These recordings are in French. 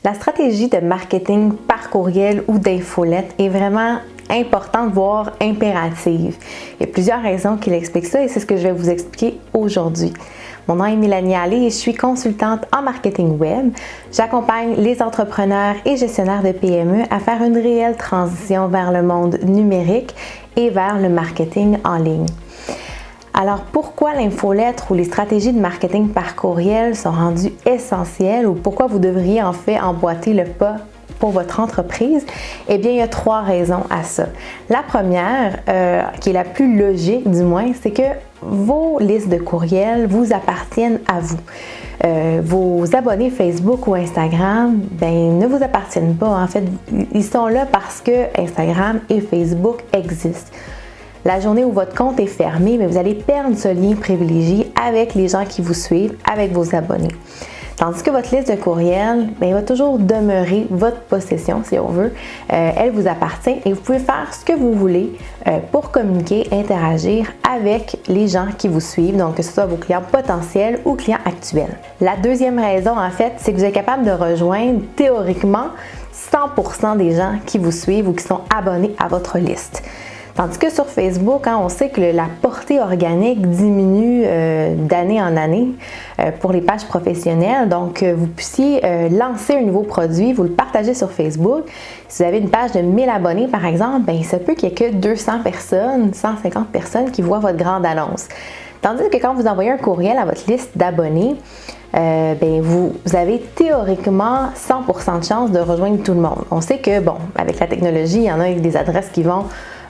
La stratégie de marketing par courriel ou d'infolette est vraiment importante, voire impérative. Il y a plusieurs raisons qui l'expliquent ça et c'est ce que je vais vous expliquer aujourd'hui. Mon nom est Mélanie Allé et je suis consultante en marketing web. J'accompagne les entrepreneurs et gestionnaires de PME à faire une réelle transition vers le monde numérique et vers le marketing en ligne. Alors, pourquoi l'infolettre ou les stratégies de marketing par courriel sont rendues essentielles ou pourquoi vous devriez en fait emboîter le pas pour votre entreprise? Eh bien, il y a 3 raisons à ça. La première, qui est la plus logique du moins, c'est que vos listes de courriels vous appartiennent à vous. Vos abonnés Facebook ou Instagram, ne vous appartiennent pas. En fait, ils sont là parce que Instagram et Facebook existent. La journée où votre compte est fermé, vous allez perdre ce lien privilégié avec les gens qui vous suivent, avec vos abonnés. Tandis que votre liste de courriels, va toujours demeurer votre possession, si on veut. Elle vous appartient et vous pouvez faire ce que vous voulez pour communiquer, interagir avec les gens qui vous suivent, donc que ce soit vos clients potentiels ou clients actuels. La deuxième raison, en fait, c'est que vous êtes capable de rejoindre théoriquement 100% des gens qui vous suivent ou qui sont abonnés à votre liste. Tandis que sur Facebook, on sait que la portée organique diminue d'année en année pour les pages professionnelles. Donc, vous puissiez lancer un nouveau produit, vous le partagez sur Facebook. Si vous avez une page de 1000 abonnés, par exemple, il se peut qu'il n'y ait que 200 personnes, 150 personnes qui voient votre grande annonce. Tandis que quand vous envoyez un courriel à votre liste d'abonnés, vous avez théoriquement 100% de chance de rejoindre tout le monde. On sait que, avec la technologie, il y en a avec des adresses qui vont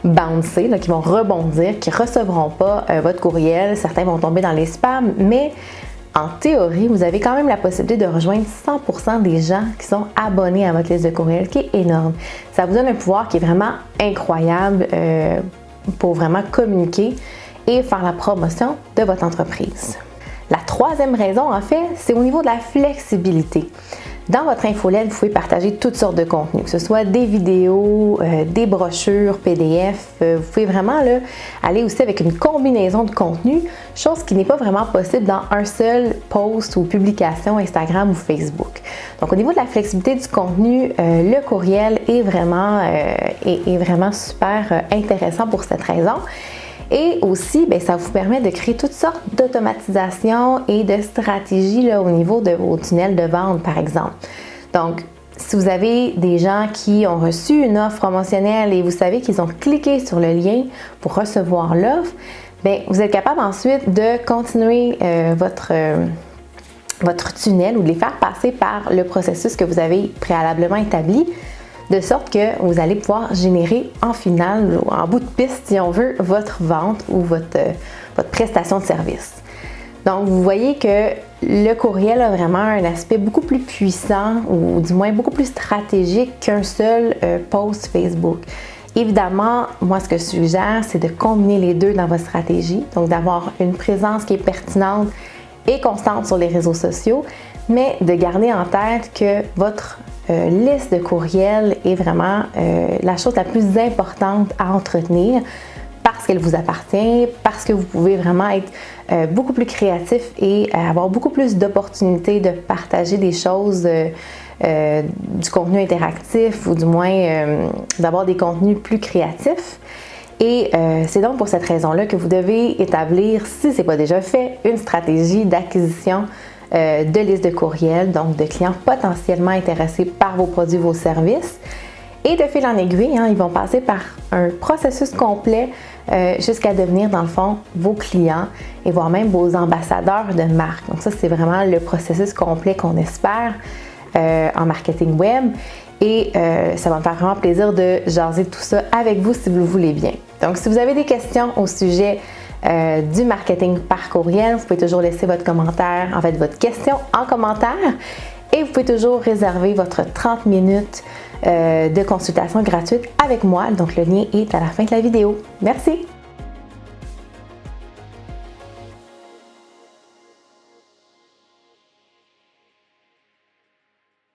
bouncer, qui vont rebondir, qui ne recevront pas votre courriel. Certains vont tomber dans les spams, mais en théorie, vous avez quand même la possibilité de rejoindre 100% des gens qui sont abonnés à votre liste de courriel, qui est énorme. Ça vous donne un pouvoir qui est vraiment incroyable pour vraiment communiquer et faire la promotion de votre entreprise. La troisième raison, en fait, c'est au niveau de la flexibilité. Dans votre infolette, vous pouvez partager toutes sortes de contenus, que ce soit des vidéos, des brochures, PDF. Vous pouvez vraiment aller aussi avec une combinaison de contenus, chose qui n'est pas vraiment possible dans un seul post ou publication Instagram ou Facebook. Donc, au niveau de la flexibilité du contenu, le courriel est vraiment super intéressant pour cette raison. Et aussi, ça vous permet de créer toutes sortes d'automatisation et de stratégies au niveau de vos tunnels de vente, par exemple. Donc, si vous avez des gens qui ont reçu une offre promotionnelle et vous savez qu'ils ont cliqué sur le lien pour recevoir l'offre, vous êtes capable ensuite de continuer votre tunnel ou de les faire passer par le processus que vous avez préalablement établi, de sorte que vous allez pouvoir générer en finale, ou en bout de piste, si on veut, votre vente ou votre prestation de service. Donc, vous voyez que le courriel a vraiment un aspect beaucoup plus puissant ou du moins beaucoup plus stratégique qu'un seul post Facebook. Évidemment, moi, ce que je suggère, c'est de combiner les deux dans votre stratégie, donc d'avoir une présence qui est pertinente et constante sur les réseaux sociaux, mais de garder en tête que votre liste de courriels est vraiment la chose la plus importante à entretenir parce qu'elle vous appartient, parce que vous pouvez vraiment être beaucoup plus créatif et avoir beaucoup plus d'opportunités de partager des choses, du contenu interactif ou du moins d'avoir des contenus plus créatifs. Et c'est donc pour cette raison-là que vous devez établir, si ce n'est pas déjà fait, une stratégie d'acquisition de liste de courriels, donc de clients potentiellement intéressés par vos produits, vos services. Et de fil en aiguille, ils vont passer par un processus complet jusqu'à devenir, dans le fond, vos clients et voire même vos ambassadeurs de marque. Donc ça, c'est vraiment le processus complet qu'on espère en marketing web. Et ça va me faire vraiment plaisir de jaser tout ça avec vous si vous le voulez bien. Donc, si vous avez des questions au sujet du marketing par courriel, vous pouvez toujours laisser votre commentaire, votre question en commentaire. Et vous pouvez toujours réserver votre 30 minutes de consultation gratuite avec moi. Donc, le lien est à la fin de la vidéo. Merci!